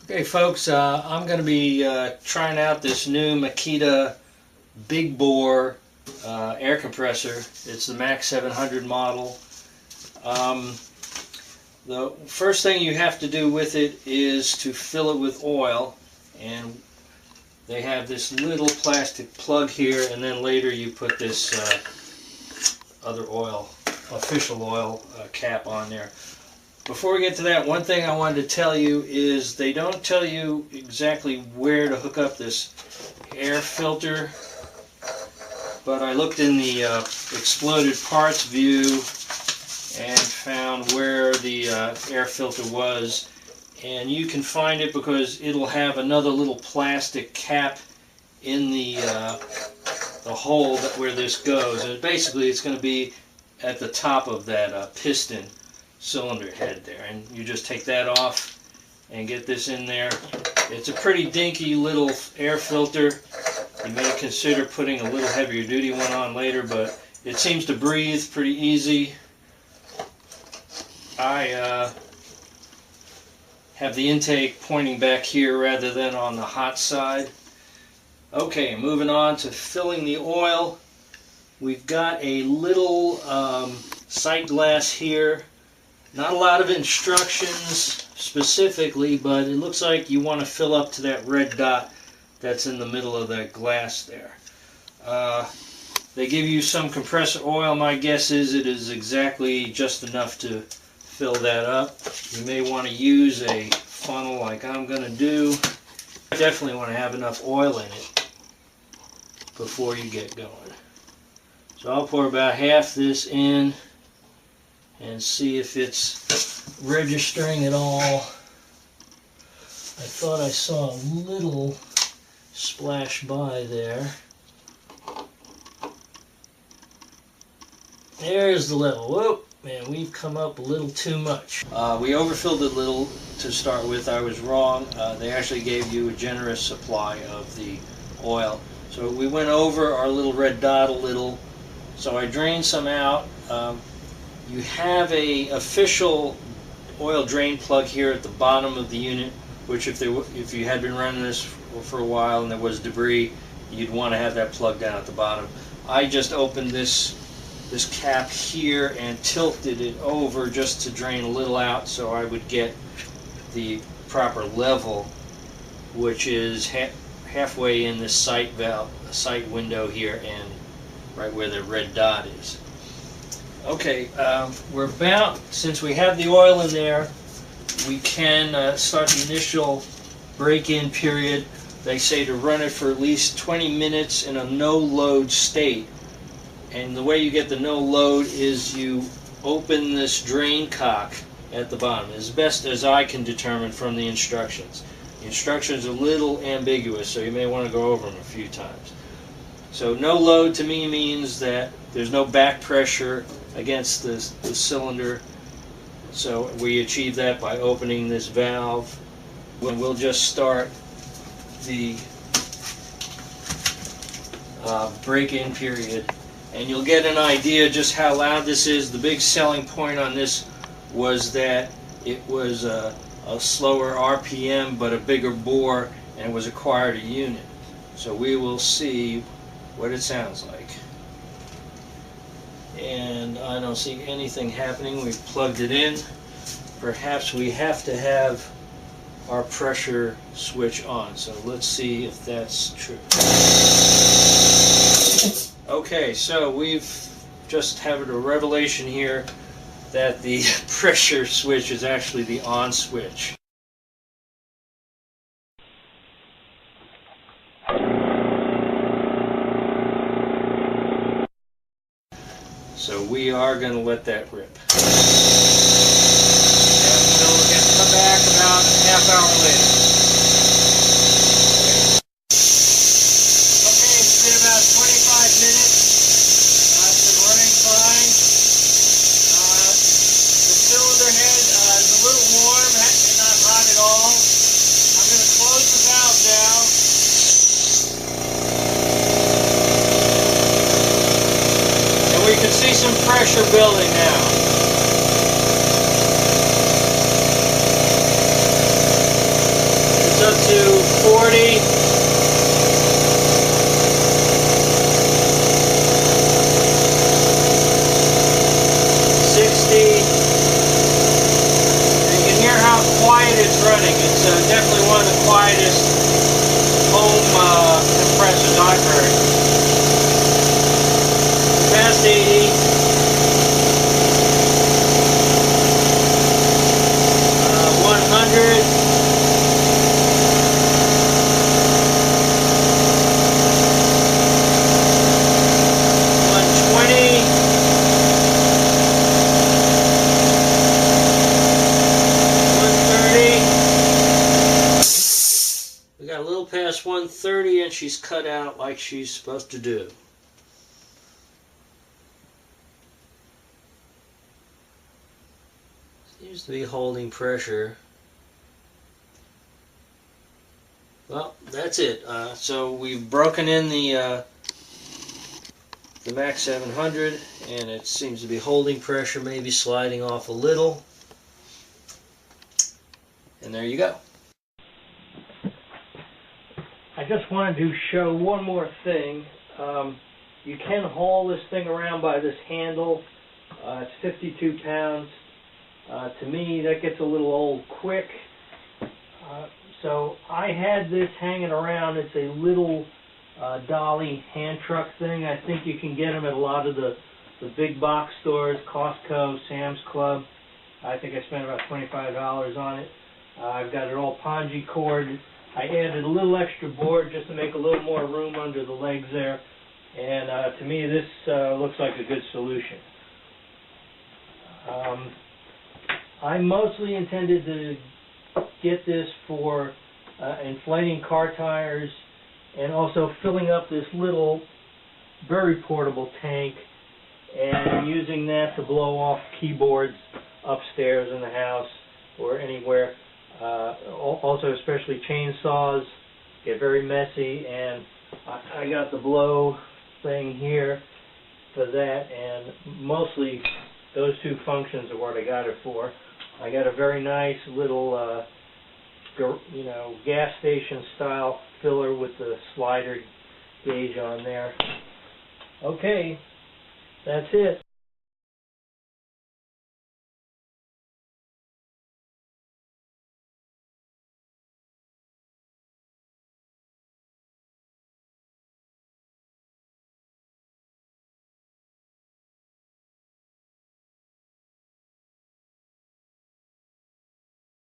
Okay folks, I'm going to be trying out this new Makita Big Bore air compressor. It's the MAC700 model. The first thing you have to do with it is to fill it with oil, and they have this little plastic plug here, and then later you put this other oil, official oil cap on there. Before we get to that, one thing I wanted to tell you is they don't tell you exactly where to hook up this air filter, but I looked in the exploded parts view and found where the air filter was, and you can find it because it'll have another little plastic cap in the hole where this goes, and basically it's going to be at the top of that piston cylinder head there, and you just take that off and get this in there. It's a pretty dinky little air filter. You may consider putting a little heavier duty one on later, but it seems to breathe pretty easy. I have the intake pointing back here rather than on the hot side. Okay, moving on to filling the oil. We've got a little sight glass here. Not a lot of instructions specifically, but it looks like you want to fill up to that red dot that's in the middle of that glass there. They give you some compressor oil. My guess is it is exactly just enough to fill that up. You may want to use a funnel like I'm going to do. You definitely want to have enough oil in it before you get going. So I'll pour about half this in and see if it's registering at all. I thought I saw a little splash by there. There's the level. Whoop, man, we've come up a little too much. We overfilled it a little to start with. I was wrong. They actually gave you a generous supply of the oil. So we went over our little red dot a little. So I drained some out. You have a official oil drain plug here at the bottom of the unit, which if you had been running this for a while and there was debris, you'd want to have that plug down at the bottom. I just opened this cap here and tilted it over just to drain a little out so I would get the proper level, which is halfway in this sight window here and right where the red dot is. Okay, we're about, since we have the oil in there, we can start the initial break-in period. They say to run it for at least 20 minutes in a no-load state. And the way you get the no-load is you open this drain cock at the bottom, as best as I can determine from the instructions. The instructions are a little ambiguous, so you may want to go over them a few times. So no load to me means that there's no back pressure against the cylinder. So we achieve that by opening this valve. And we'll just start the break-in period. And you'll get an idea just how loud this is. The big selling point on this was that it was a slower RPM but a bigger bore, and it was a quieter unit. So we will see what it sounds like. And I don't see anything happening. We've plugged it in. Perhaps we have to have our pressure switch on. So let's see if that's true. Okay, so we've just had a revelation here that the pressure switch is actually the on switch. So we are going to let that rip. And we'll come back about a half hour later. Okay, it's been about 25 minutes. It's been running fine. The cylinder head is a little warm, not hot at all. I'm going to close the valve down. We can see some pressure building now. she's cut out like she's supposed to do. Seems to be holding pressure. Well, that's it. So we've broken in the MAC700, and it seems to be holding pressure, maybe sliding off a little. And there you go. I just wanted to show one more thing. You can haul this thing around by this handle. It's 52 pounds. To me, that gets a little old quick. So I had this hanging around. It's a little dolly hand truck thing. I think you can get them at a lot of the big box stores, Costco, Sam's Club. I think I spent about $25 on it. I've got it all Ponji cord. I added a little extra board just to make a little more room under the legs there. And to me, this looks like a good solution. I mostly intended to get this for inflating car tires and also filling up this little, very portable tank and using that to blow off keyboards upstairs in the house or anywhere. Also, especially chainsaws get very messy, and I got the blow thing here for that, and mostly those two functions are what I got it for. I got a very nice little, gas station style filler with the slider gauge on there. Okay, that's it.